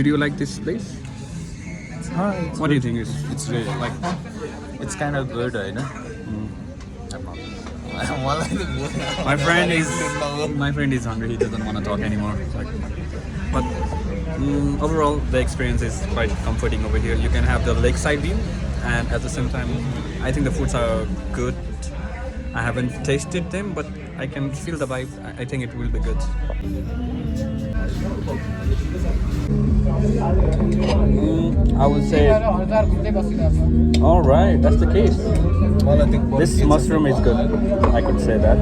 Did you like this place? What do you think? It's really like It's kind of good, right? my friend is hungry. He doesn't want to talk anymore. Like, but overall, the experience is quite comforting over here. You can have the lakeside view, and at the same time, I think the foods are good. I haven't tasted them, but I can feel the vibe. I think it will be good. I would say. All right, that's the case. This mushroom is good. I could say that.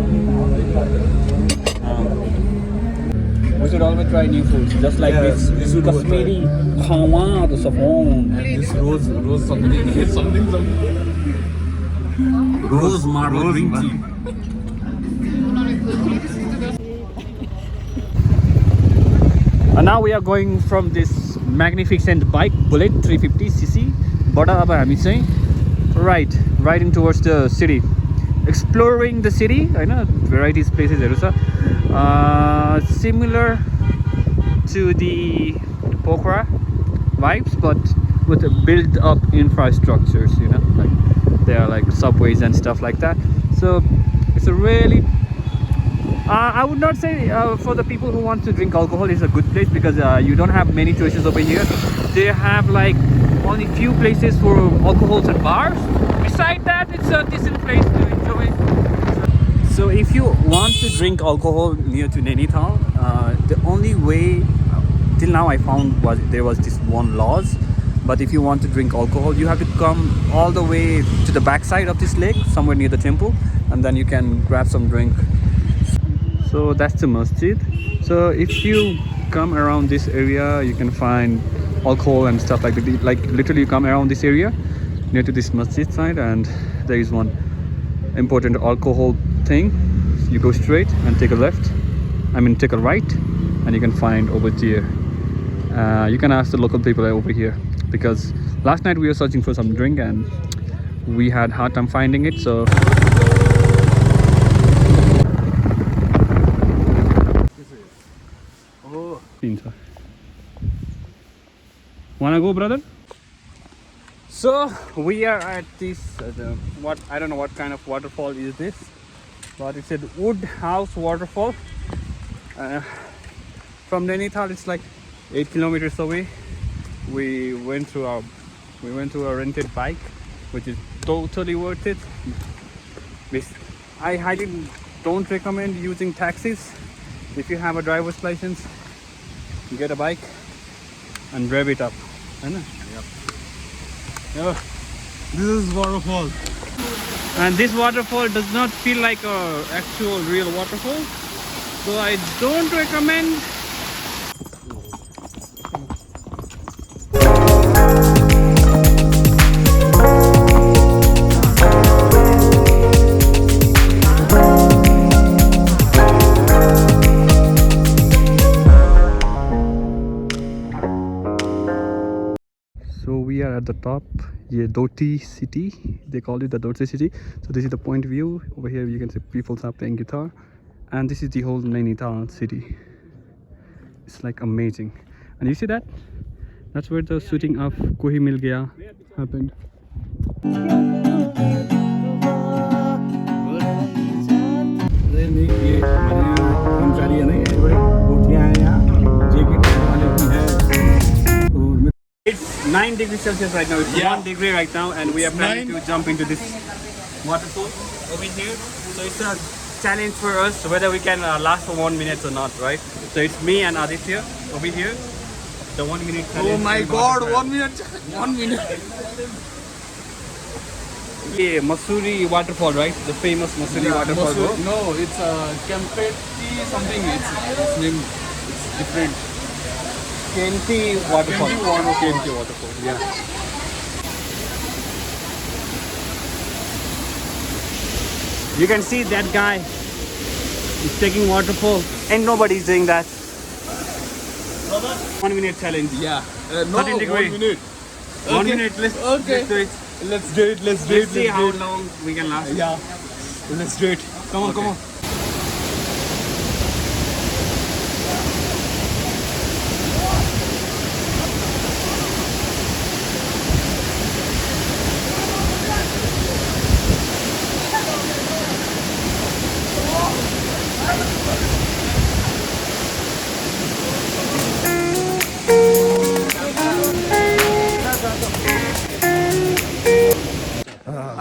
We should always try new foods, just like this Kashmiri khawa, the saffron, And this rose something. rose marble green tea. And now we are going from this magnificent bike, Bullet 350cc. Bada aba हामी चाहिँ riding towards the city, exploring the city. Hahn, varieties places हेरु छ. Similar to the Pokhara vibes, but with a built-up infrastructures. You know, like there are like subways and stuff like that. So it's a really I would not say for the people who want to drink alcohol it's a good place, because you don't have many choices over here. They have like only few places for alcohols and bars. Beside that, it's a decent place to enjoy. So if you want to drink alcohol near to Nainital, the only way till now I found was there was this one laws. But if you want to drink alcohol, you have to come all the way to the backside of this lake, somewhere near the temple, and then you can grab some drink. So that's the masjid. So if you come around this area, you can find alcohol and stuff like that. Like literally you come around this area near to this masjid side, and there is one important alcohol thing. You go straight and take a left, take a right, and you can find over there. You can ask the local people over here, because last night we were searching for some drink and we had hard time finding it. So wanna go, brother? So we are at this what I don't know what kind of waterfall is this, but it's a wood house waterfall. From Nainital it's like 8 kilometers away. We went to a rented bike, which is totally worth it. I highly don't recommend using taxis. If you have a driver's license, get a bike and rev it up. Yep. This is waterfall. And this waterfall does not feel like a actual real waterfall, so I don't recommend. So we are at the top, Doti city. They call it the Doti city. So this is the point view. Over here you can see people are playing guitar, and this is the whole Nainital city. It's like amazing. And you see that? That's where the shooting of Kohi Mil Gaya happened. It's 9 degrees Celsius right now. It's 1 degree right now, and we are planning to jump into this waterfall over here. So it's a challenge for us whether we can last for 1 minute or not, right? So it's me and Aditya over here. The 1 minute challenge. Oh my God! 1 minute! 1 minute! Yeah, Masuri waterfall, right? The famous Masuri waterfall. No, it's Kempeti something. It's named. It's different. Kenti waterfall. Kempti waterfall. Yeah. You can see that guy is taking waterfall, and nobody's doing that. 1 minute challenge. Yeah. No, 13 degree. 1 minute. 1 minute. Let's do it. Let's do it. Let's see how long we can last. Yeah. Let's do it. Come on, come on.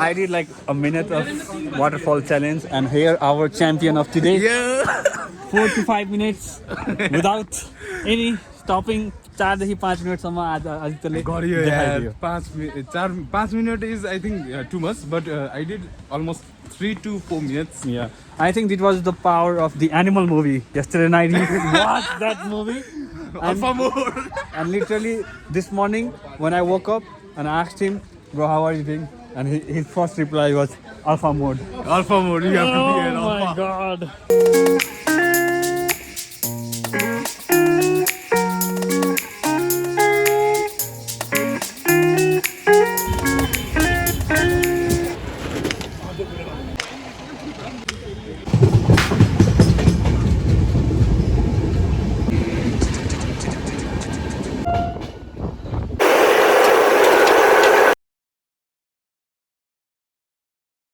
I did like a minute of waterfall challenge, and here our champion of today. Yeah. 4 to 5 minutes without any stopping. 4 देखि 5 मिनटसम्म आज आज त्यसले गरियो यार देखाइदियो 5 minutes is I think too much, but I did almost 3 to 4 minutes. Yeah, I think it was the power of the Animal movie. Yesterday night he watched that movie. Alpha mode. And literally this morning when I woke up and I asked him, bro, how are you doing? And his first reply was alpha mode. Alpha mode, you have to be an Oh alpha. my god.